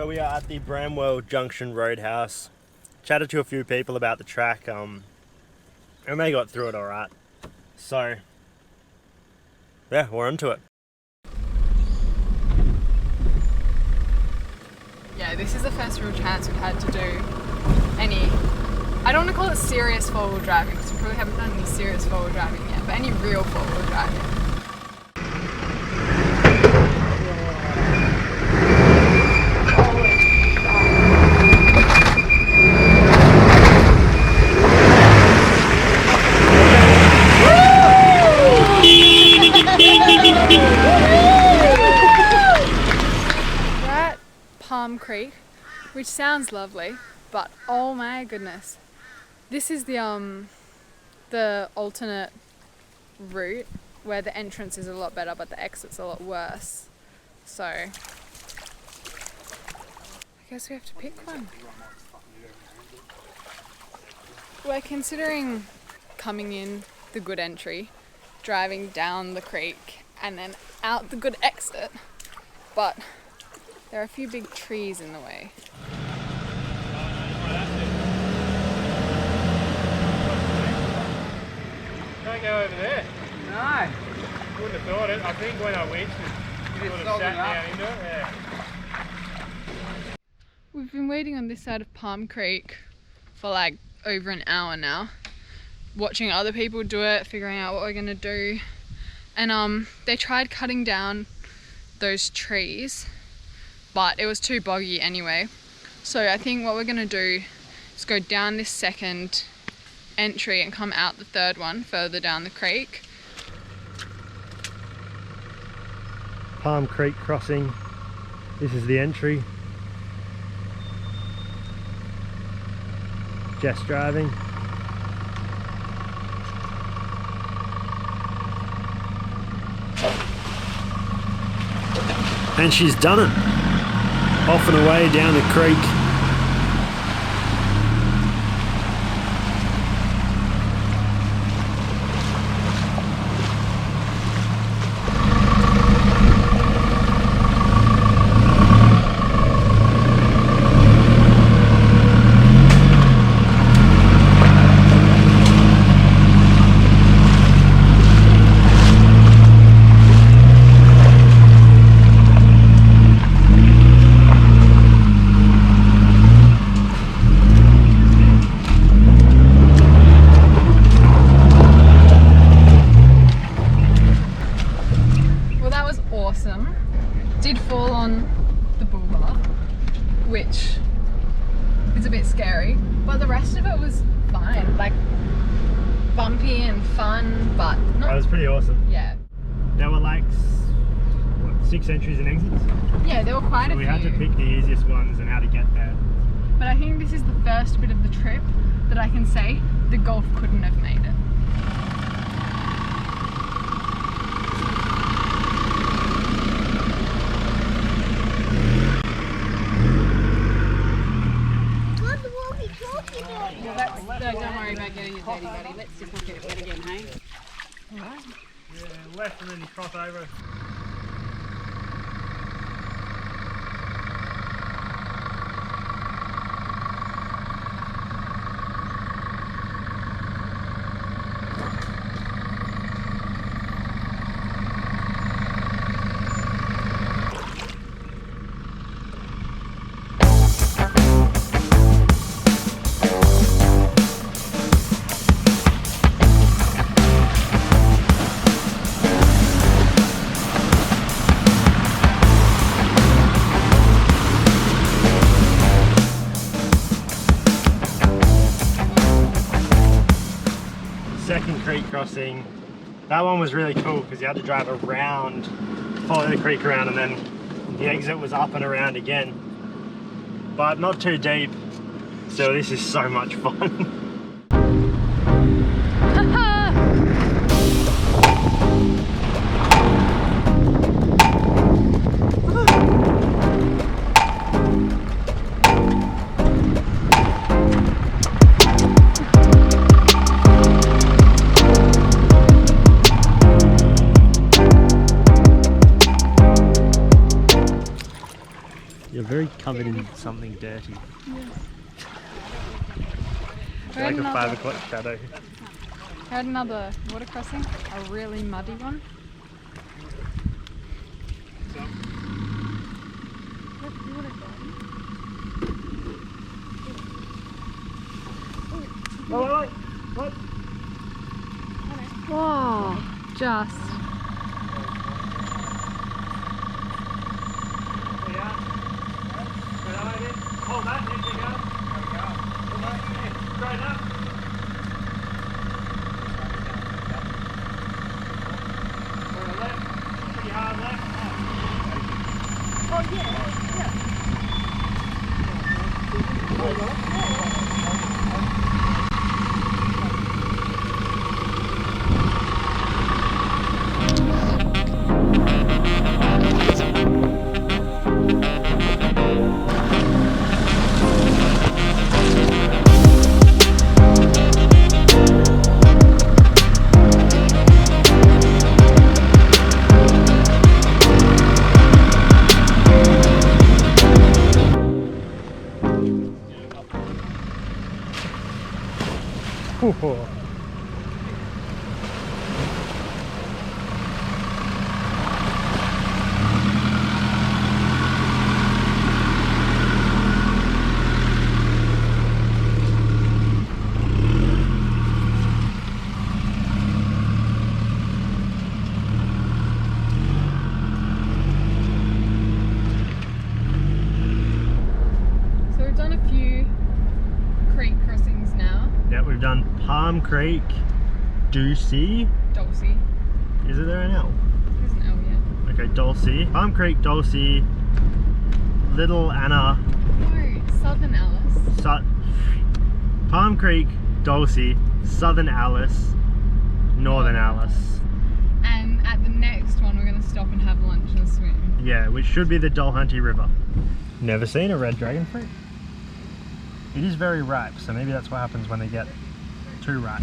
So we are at the Bramwell Junction Roadhouse. Chatted to a few people about the track, and they got through it alright. So, yeah, we're onto it. Yeah, this is the first real chance we've had to do any, I don't want to call it serious four-wheel driving because we probably haven't done any serious four-wheel driving yet, but any real four-wheel driving. Palm Creek, which sounds lovely, but oh my goodness, this is the alternate route where the entrance is a lot better but the exit's a lot worse. So I guess we have to pick one. We're considering coming in the good entry, driving down the creek and then out the good exit, but there are a few big trees in the way. Can't go over there. No. Wouldn't have thought it. I think when I went, you would have sat down into it. Yeah. We've been waiting on this side of Palm Creek for like over an hour now, watching other people do it, figuring out what we're gonna do. And they tried cutting down those trees, but it was too boggy anyway. So I think what we're gonna do is go down this second entry and come out the third one further down the creek. Palm Creek crossing. This is the entry. Jess driving. And she's done it. Off and away down the creek. Did fall on the bull bar, which is a bit scary, but the rest of it was fine. Like bumpy and fun, but not. That was pretty awesome. Yeah. There were like, what, 6 entries and exits? Yeah, there were quite a few. We had to pick the easiest ones and how to get there. But I think this is the first bit of the trip that I can say the Golf couldn't have made it. Don't worry about getting it dirty, buddy. Let's just not get it wet again, hey? Alright. Yeah, left and then cross over. Second creek crossing. That one was really cool because you had to drive around, follow the creek around, and then the exit was up and around again. But not too deep, so this is so much fun. You're very covered in something dirty. Yeah. Like a 5 o'clock shadow. I had another water crossing, a really muddy one. Oh, what? Whoa, just. Hold that, there you go. There we go. Straight up. Left, pretty hard left. Oh yeah, yeah. Whoa. So we've done a few creek crossings now. Yeah, we've done Palm Creek, Dulce. Dulce. Is it there an L? There's an L here. Okay, Dulce. Palm Creek, Dulce, Little Anna, No, Southern Alice. Palm Creek, Dulce, Southern Alice, Northern Alice. And at the next one, we're going to stop and have lunch and swim. Yeah, which should be the Dulhunty River. Never seen a red dragon fruit. It is very ripe, so maybe that's what happens when they get too ripe.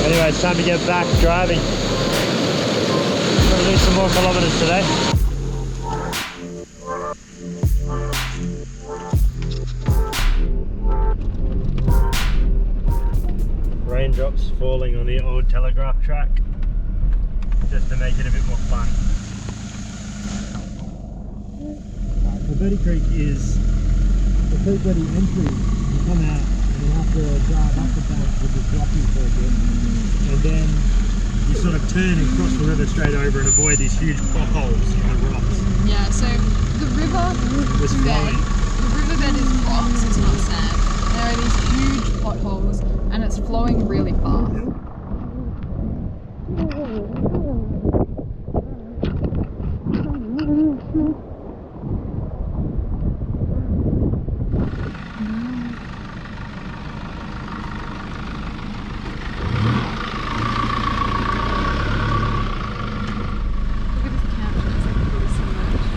Anyway, it's time to get back driving. Gotta do some more kilometers today. Raindrops falling on the Old Telegraph Track, just to make it a bit more fun. The Betty Creek is the Creek Betty entry. You come out and you have to drive up the bank with the dropping for a bit, and then you sort of turn and cross the river straight over and avoid these huge potholes in the rocks. Yeah, so the river It's bed, flowing. the riverbed is rocks, it's not sand. There are these huge potholes and it's flowing really fast. Look at this couch, it's like really submerged.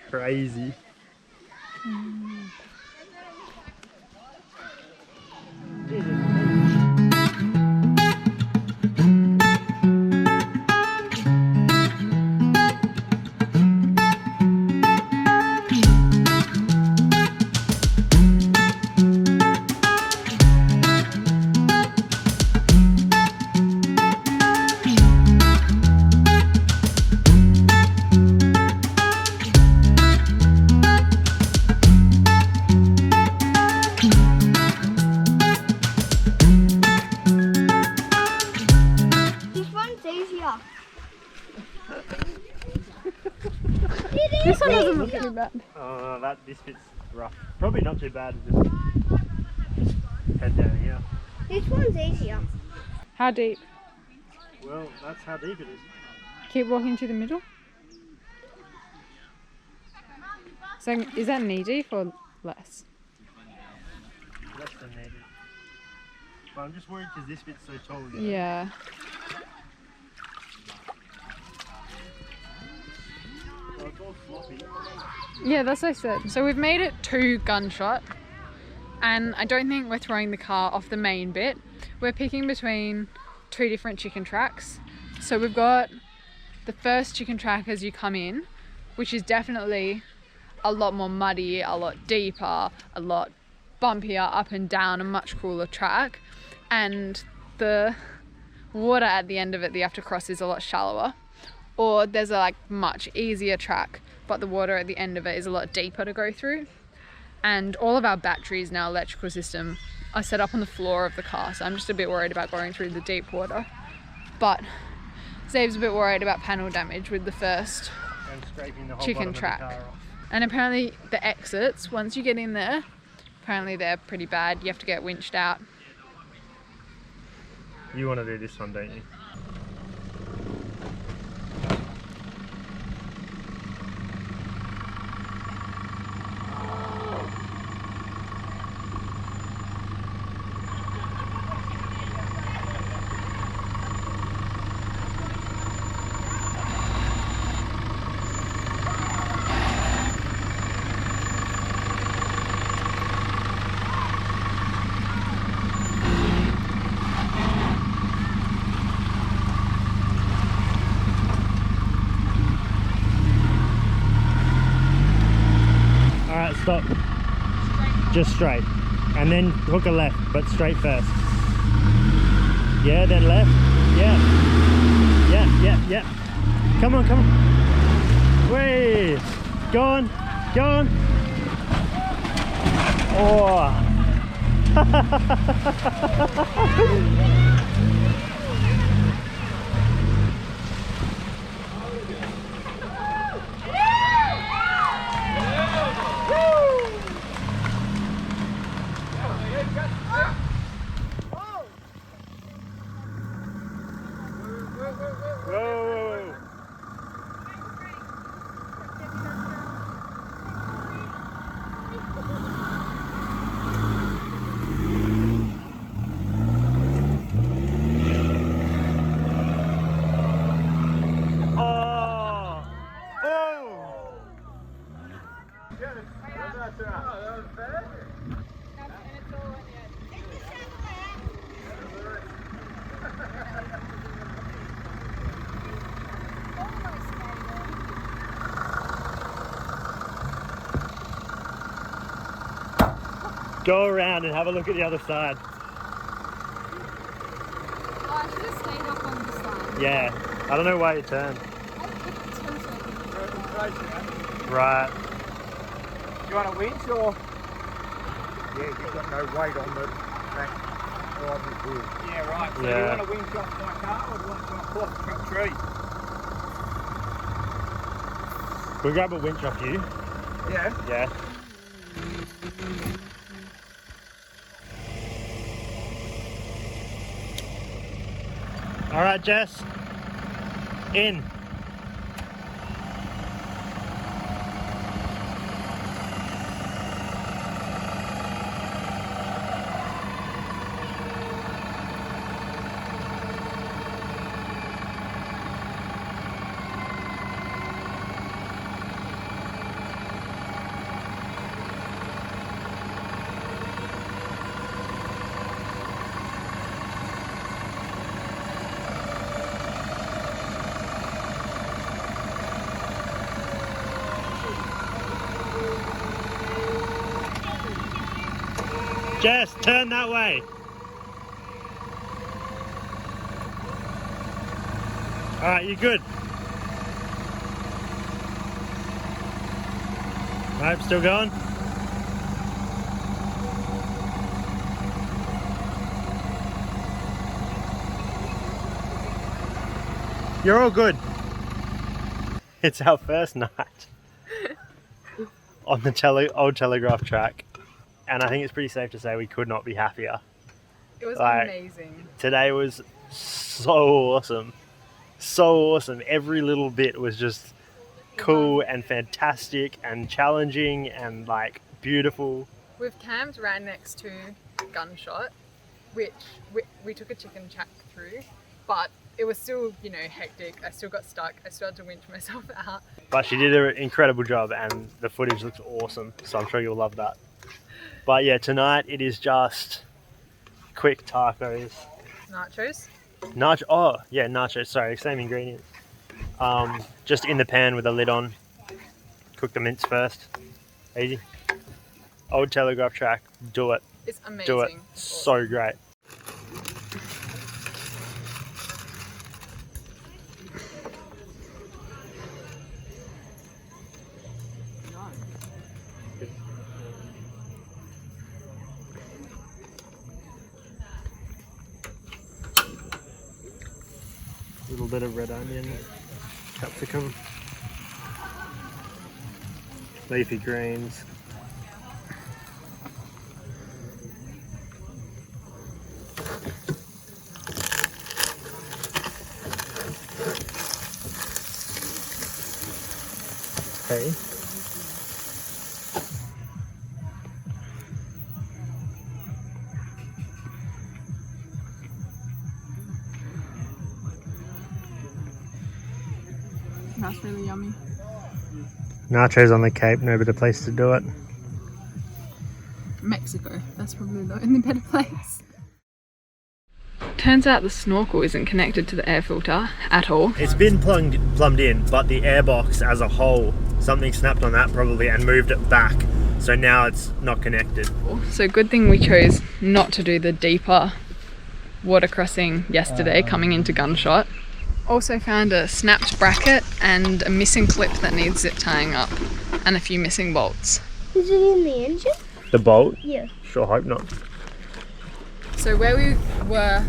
Crazy. This one doesn't look too bad. This bit's rough. Probably not too bad. Just head down here. This one's easier. How deep? Well, that's how deep it is. Keep walking to the middle. So is that knee deep or less? Less than knee deep. But I'm just worried because this bit's so tall. You know? Yeah. Oh, it's all floppy. Yeah, that's what I said. So we've made it to Gunshot, and I don't think we're throwing the car off the main bit. We're picking between two different chicken tracks. So we've got the first chicken track as you come in, which is definitely a lot more muddy, a lot deeper, a lot bumpier up and down, a much cooler track. And the water at the end of it that you have to cross is a lot shallower. Or there's a like much easier track, but the water at the end of it is a lot deeper to go through. And all of our batteries in our electrical system are set up on the floor of the car, so I'm just a bit worried about going through the deep water. But Zave's a bit worried about panel damage with the first And scraping the whole chicken bottom track. of the car off. And apparently the exits, once you get in there, apparently they're pretty bad. You have to get winched out. You want to do this one, don't you? Alright, stop. Just straight. And then hook a left, but straight first. Yeah, then left. Yeah. Yeah. Come on. Way. Go on. Oh. Whoa. Go around and have a look at the other side. Oh, I should have stayed up on this side. Yeah, I don't know why you turned. Right. Do you want a winch or? Yeah, you've got no weight on the back side of the wheel. Yeah, right. So Yeah. do you want a winch off my car or do you want to pull off the tree? Can we grab a winch off you? Yeah. Yeah. All right, Jess. In. Jess, turn that way. All right, you good? All right, still going? You're all good. It's our first night on the Old Telegraph Track. And I think it's pretty safe to say we could not be happier. It was Like, amazing. Today was so awesome. So awesome. Every little bit was just cool and fantastic and challenging and like beautiful. We've camped right next to Gunshot, which we took a chicken track through, but it was still, you know, hectic. I still got stuck. I still had to winch myself out. But she did an incredible job and the footage looks awesome. So I'm sure you'll love that. But yeah, tonight it is just quick tacos. Nachos. Nachos, sorry, same ingredients. Just in the pan with a lid on. Cook the mince first. Easy. Old Telegraph Track, do it. It's amazing. Do it. It's So great. A little bit of red onion, capsicum, leafy greens. Okay. That's really yummy. Nachos on the Cape, no better place to do it. Mexico. That's probably the only better place. Turns out the snorkel isn't connected to the air filter at all. It's been plumbed in, but the airbox as a whole, something snapped on that probably and moved it back. So now it's not connected. So good thing we chose not to do the deeper water crossing yesterday coming into Gunshot. Also found a snapped bracket and a missing clip that needs zip tying up and a few missing bolts. Is it in the engine? The bolt? Yeah. Sure hope not. So where we were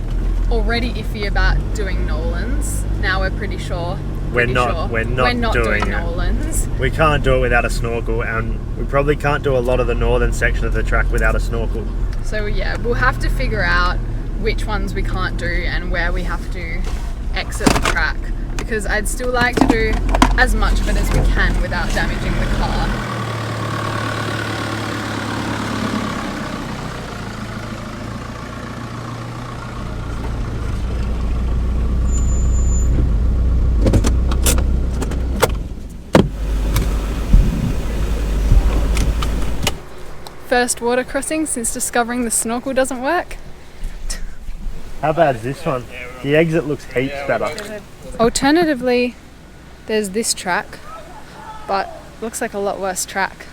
already iffy about doing Nolan's, now we're pretty sure. We're not doing it. Nolan's. We can't do it without a snorkel, and we probably can't do a lot of the northern section of the track without a snorkel. So yeah, we'll have to figure out which ones we can't do and where we have to exit the track, because I'd still like to do as much of it as we can without damaging the car. First water crossing since discovering the snorkel doesn't work. How bad is this one? The exit looks heaps better. Alternatively, there's this track, but looks like a lot worse track.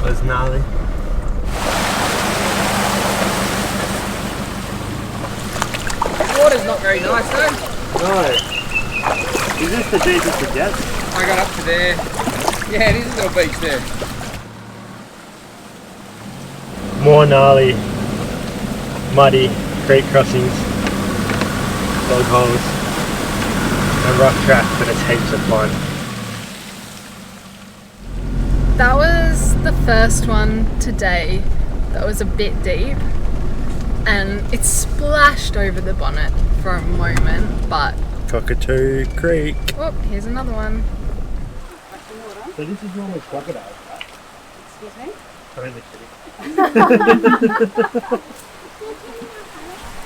Was gnarly. Water's not very nice though. No. Is this the deepest it gets? I got up to there. Yeah, it is a little beach there. More gnarly, muddy creek crossings, bog holes, and rough track, but it's heaps of fun. That was the first one today that was a bit deep, and it splashed over the bonnet for a moment, but Cockatoo Creek. oh, here's another one. So this is normally crocodiles, right? Excuse me? I'm only kidding.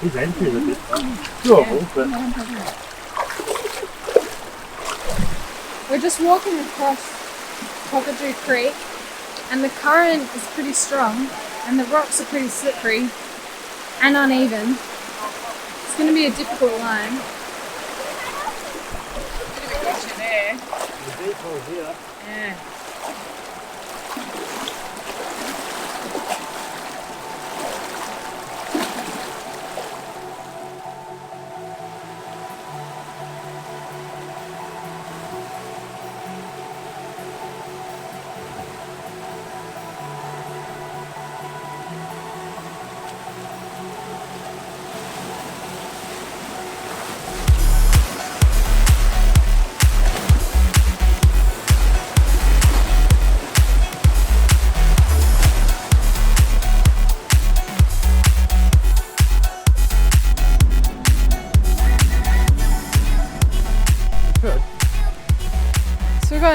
His entry is a bit doable, but We're just walking across Cockatoo Creek, and the current is pretty strong, and the rocks are pretty slippery and uneven. It's going to be a difficult line. Bit of a gotcha there. the deep hole here. Yeah.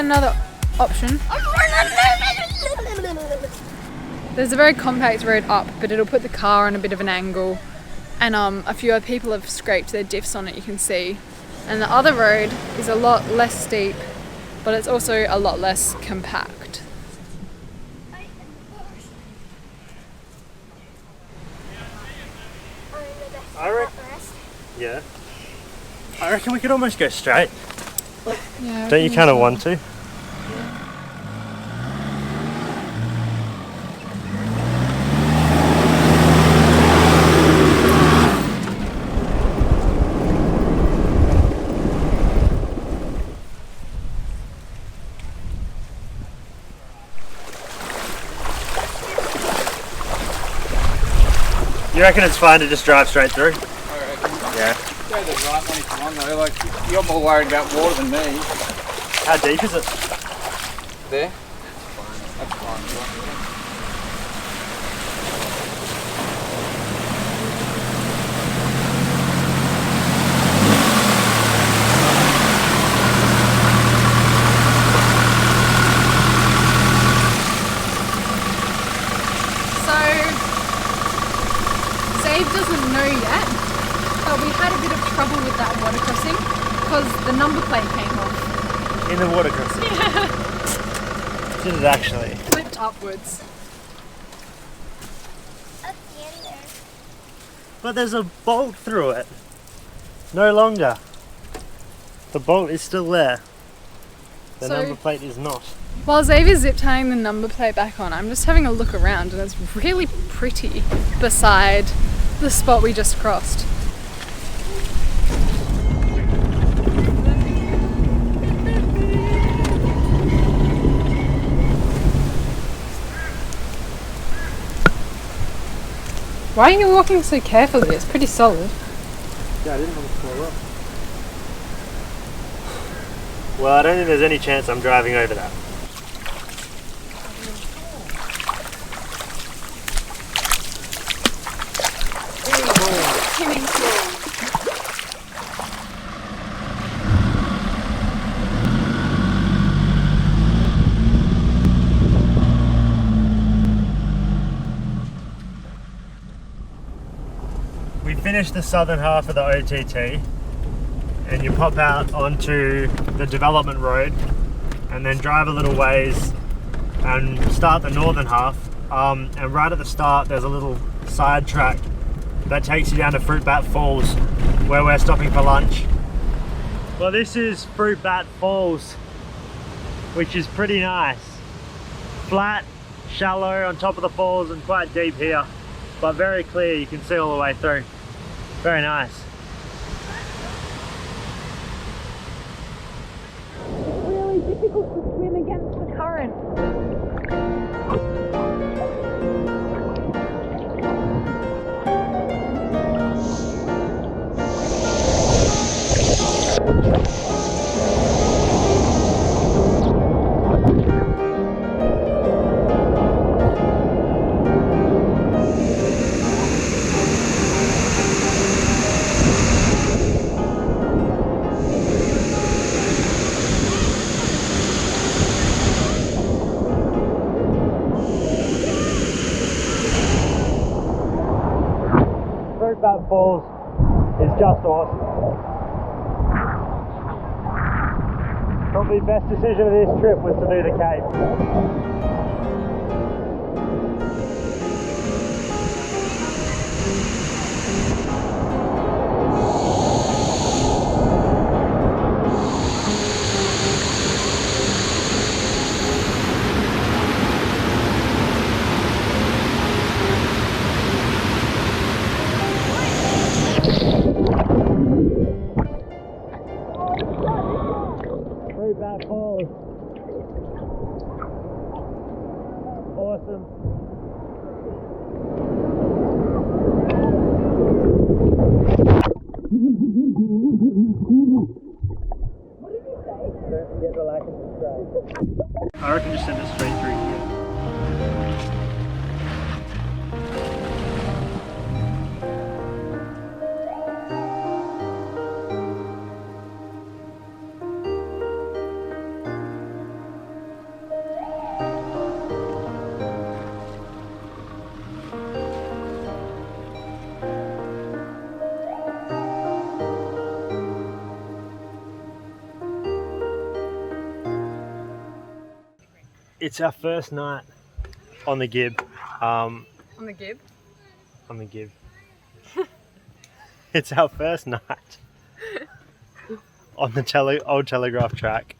got another option. There's a very compact road up, but it'll put the car on a bit of an angle, and a few other people have scraped their diffs on it, you can see. And the other road is a lot less steep, but it's also a lot less compact. Yeah. I reckon we could almost go straight. Yeah, Don't you kind of want to? You reckon it's fine to just drive straight through? Yeah. Go the right one if you want though, like you're more worried about water than me. How deep is it? There? That's fine. Doesn't know yet, but we had a bit of trouble with that water crossing because the number plate came off. In the water crossing? Yeah. Did it actually? Flipped upwards. But there's a bolt through it. No longer. The bolt is still there. The number plate is not. While Xavier's zip tying the number plate back on, I'm just having a look around and it's really pretty beside the spot we just crossed. Why are you walking so carefully? It's pretty solid. Yeah, I didn't want to fall up. Well, I don't think there's any chance I'm driving over that. We finished the southern half of the OTT and you pop out onto the development road and then drive a little ways and start the northern half, and right at the start there's a little side track that takes you down to Fruit Bat Falls where we're stopping for lunch. Well, this is Fruit Bat Falls, which is pretty nice. Flat, shallow on top of the falls and quite deep here, but very clear, you can see all the way through. Very nice. It's really difficult to swim against the current. Fruit Bat Falls is just awesome. Probably the best decision of this trip was to do the cave. Fruit Bat Falls. Awesome. What did you say? Don't forget to like and subscribe. I reckon just send it straight through here. It's our first night on the Gib. On the Gib? On the Gib. It's our first night on the Old Telegraph Track.